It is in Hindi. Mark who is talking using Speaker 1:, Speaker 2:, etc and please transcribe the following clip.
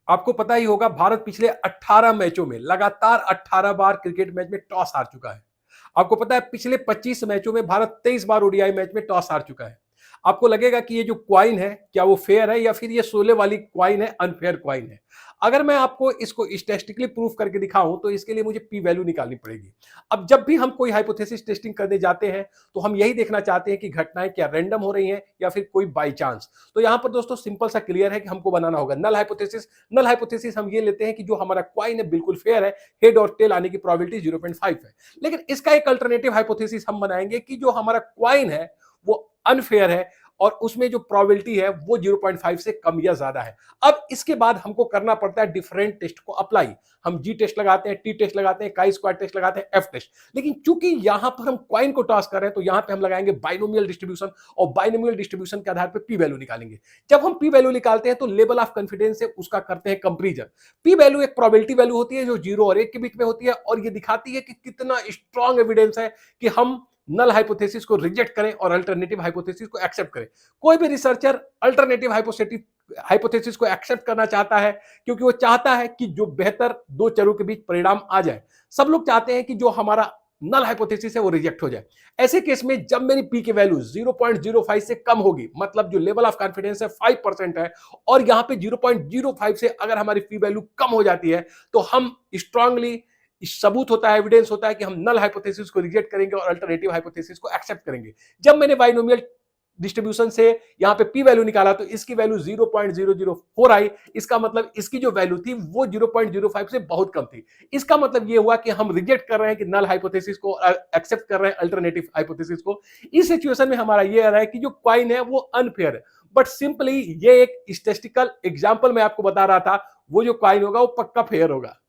Speaker 1: आपको पता ही होगा भारत पिछले 18 मैचों में लगातार 18 बार क्रिकेट मैच में टॉस हार चुका है। आपको पता है पिछले 25 मैचों में भारत 23 बार ओडीआई मैच में टॉस हार चुका है। आपको लगेगा कि ये जो क्वाइन है क्या वो फेयर है या फिर ये शोले वाली क्वाइन है, अनफेयर क्वाइन है। अगर मैं आपको इसको स्टैटिस्टिकली प्रूफ करके दिखाऊं तो इसके लिए मुझे पी वैल्यू निकालनी पड़ेगी। अब जब भी हम कोई हाइपोथेसिस टेस्टिंग करने जाते हैं तो हम यही देखना चाहते हैं कि घटनाएं क्या रैंडम हो रही हैं या फिर कोई बाई चांस। तो यहां पर दोस्तों सिंपल सा क्लियर है कि हमको बनाना होगा नल हाइपोथेसिस। नल हाइपोथेसिस हम ये लेते हैं कि जो हमारा क्वाइन है बिल्कुल फेयर है, हेड और टेल आने की प्रोबेबिलिटी 0.5 है। लेकिन इसका एक अल्टरनेटिव हाइपोथेसिस हम बनाएंगे कि जो हमारा क्वाइन है वो अनफेयर है और उसमें जो प्रोबेबिलिटी है वो 0.5 से कम या ज्यादा है। अब इसके बाद हमको करना पड़ता है डिफरेंट टेस्ट को अप्लाई। हम जी टेस्ट लगाते हैं, टी टेस्ट लगाते हैं, काई स्क्वायर टेस्ट लगाते हैं, एफ टेस्ट। लेकिन चूंकि यहां पर हम क्वाइन को टॉस कर रहे हैं तो यहां पे हम लगाएंगे बाइनोमियल डिस्ट्रीब्यूशन और बाइनोमियल डिस्ट्रीब्यूशन के आधार पर पी वैल्यू निकालेंगे। जब हम पी वैल्यू निकालते हैं तो लेवल ऑफ कॉन्फिडेंस से उसका करते हैं कंपेरिजन। पी वैल्यू एक प्रोबेबिलिटी वैल्यू होती है जो 0 और 1 के बीच में होती है और ये दिखाती है कि कितना स्ट्रॉन्ग एविडेंस है कि हम नल हाइपोथेसिस को रिजेक्ट करें और अल्टरनेटिव हाइपोथेसिस को एक्सेप्ट करें। कोई भी रिसर्चर अल्टरनेटिव हाइपोथेसिस को एक्सेप्ट करना चाहता है क्योंकि वो चाहता है कि जो बेहतर दो चरों के बीच परिणाम आ जाए। सब लोग चाहते हैं कि जो हमारा नल हाइपोथेसिस है वो रिजेक्ट हो जाए। ऐसे केस में जब मेरी पी की वैल्यू 0.05 से कम होगी, मतलब जो लेवल ऑफ कॉन्फिडेंस है 5% है और यहां पे 0.05 से अगर हमारी पी वैल्यू कम हो जाती है तो हम स्ट्रांगली सबूत होता है, एविडेंस होता है कि हम नल हाइपोथेसिस को रिजेक्ट करेंगे और अल्टरनेटिव हाइपोथेसिस को एक्सेप्ट करेंगे। जब मैंने बाइनोमियल डिस्ट्रीब्यूशन से यहां पे पी वैल्यू निकाला तो इसकी वैल्यू 0.004 आई। इसका मतलब इसकी जो वैल्यू थी वो 0.05 से बहुत कम थी। इसका मतलब ये हुआ कि हम रिजेक्ट कर रहे हैं कि नल हाइपोथेसिस को, एक्सेप्ट कर रहे हैं अल्टरनेटिव हाइपोथेसिस को। इस सिचुएशन में हमारा ये आ रहा है कि जो क्वाइन है वो अनफेयर है। बट सिंपली ये एक स्टैटिस्टिकल एग्जांपल मैं आपको बता रहा था, वो जो क्वाइन होगा वो पक्का फेयर होगा।